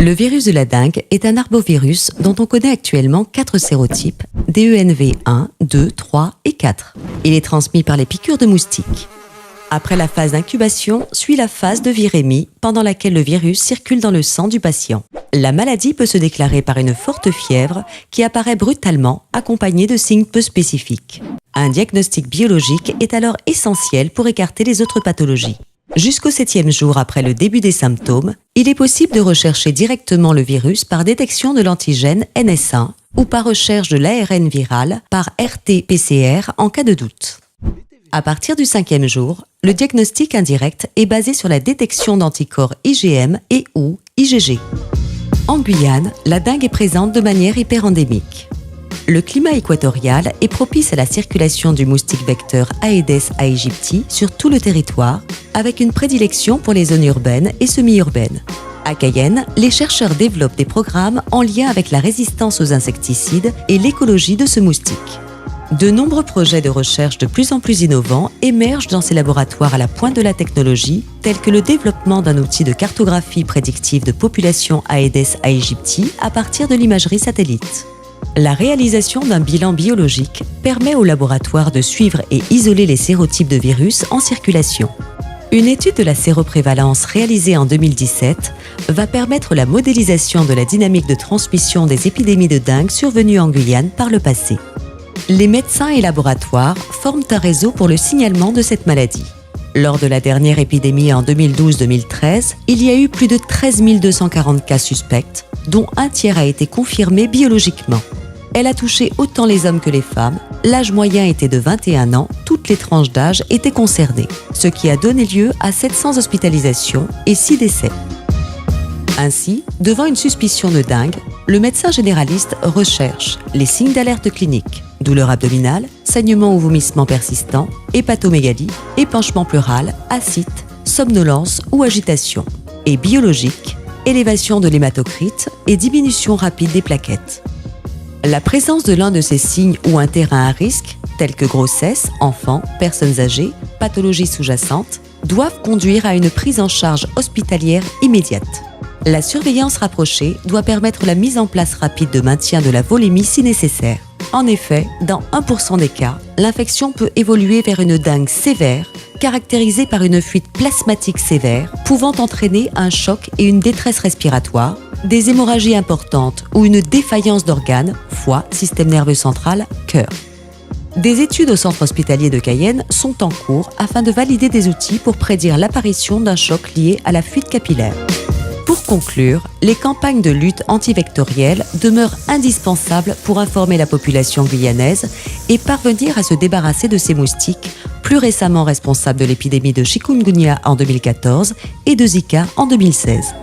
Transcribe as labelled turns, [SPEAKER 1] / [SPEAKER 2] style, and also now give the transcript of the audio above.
[SPEAKER 1] Le virus de la dengue est un arbovirus dont on connaît actuellement 4 sérotypes, DENV 1, 2, 3 et 4. Il est transmis par les piqûres de moustiques. Après la phase d'incubation, suit la phase de virémie, pendant laquelle le virus circule dans le sang du patient. La maladie peut se déclarer par une forte fièvre qui apparaît brutalement, accompagnée de signes peu spécifiques. Un diagnostic biologique est alors essentiel pour écarter les autres pathologies. Jusqu'au 7e jour après le début des symptômes, il est possible de rechercher directement le virus par détection de l'antigène NS1 ou par recherche de l'ARN viral par RT-PCR en cas de doute. À partir du 5e jour, le diagnostic indirect est basé sur la détection d'anticorps IgM et ou IgG. En Guyane, la dengue est présente de manière hyperendémique. Le climat équatorial est propice à la circulation du moustique vecteur Aedes aegypti sur tout le territoire, avec une prédilection pour les zones urbaines et semi-urbaines. À Cayenne, les chercheurs développent des programmes en lien avec la résistance aux insecticides et l'écologie de ce moustique. De nombreux projets de recherche de plus en plus innovants émergent dans ces laboratoires à la pointe de la technologie, tels que le développement d'un outil de cartographie prédictive de population Aedes aegypti à partir de l'imagerie satellite. La réalisation d'un bilan biologique permet au laboratoire de suivre et isoler les sérotypes de virus en circulation. Une étude de la séroprévalence réalisée en 2017 va permettre la modélisation de la dynamique de transmission des épidémies de dengue survenues en Guyane par le passé. Les médecins et laboratoires forment un réseau pour le signalement de cette maladie. Lors de la dernière épidémie en 2012-2013, il y a eu plus de 13 240 cas suspects, dont un tiers a été confirmé biologiquement. Elle a touché autant les hommes que les femmes, l'âge moyen était de 21 ans, toutes les tranches d'âge étaient concernées, ce qui a donné lieu à 700 hospitalisations et 6 décès. Ainsi, devant une suspicion de dengue, le médecin généraliste recherche les signes d'alerte clinique, douleur abdominale, saignement ou vomissement persistant, hépatomégalie, épanchement pleural, ascite, somnolence ou agitation, et biologique, élévation de l'hématocrite et diminution rapide des plaquettes. La présence de l'un de ces signes ou un terrain à risque, tels que grossesse, enfants, personnes âgées, pathologies sous-jacentes, doivent conduire à une prise en charge hospitalière immédiate. La surveillance rapprochée doit permettre la mise en place rapide de maintien de la volémie si nécessaire. En effet, dans 1% des cas, l'infection peut évoluer vers une dengue sévère, caractérisée par une fuite plasmatique sévère, pouvant entraîner un choc et une détresse respiratoire, des hémorragies importantes ou une défaillance d'organes, foie, système nerveux central, cœur. Des études au centre hospitalier de Cayenne sont en cours afin de valider des outils pour prédire l'apparition d'un choc lié à la fuite capillaire. Pour conclure, les campagnes de lutte antivectorielle demeurent indispensables pour informer la population guyanaise et parvenir à se débarrasser de ces moustiques, plus récemment responsables de l'épidémie de chikungunya en 2014 et de Zika en 2016.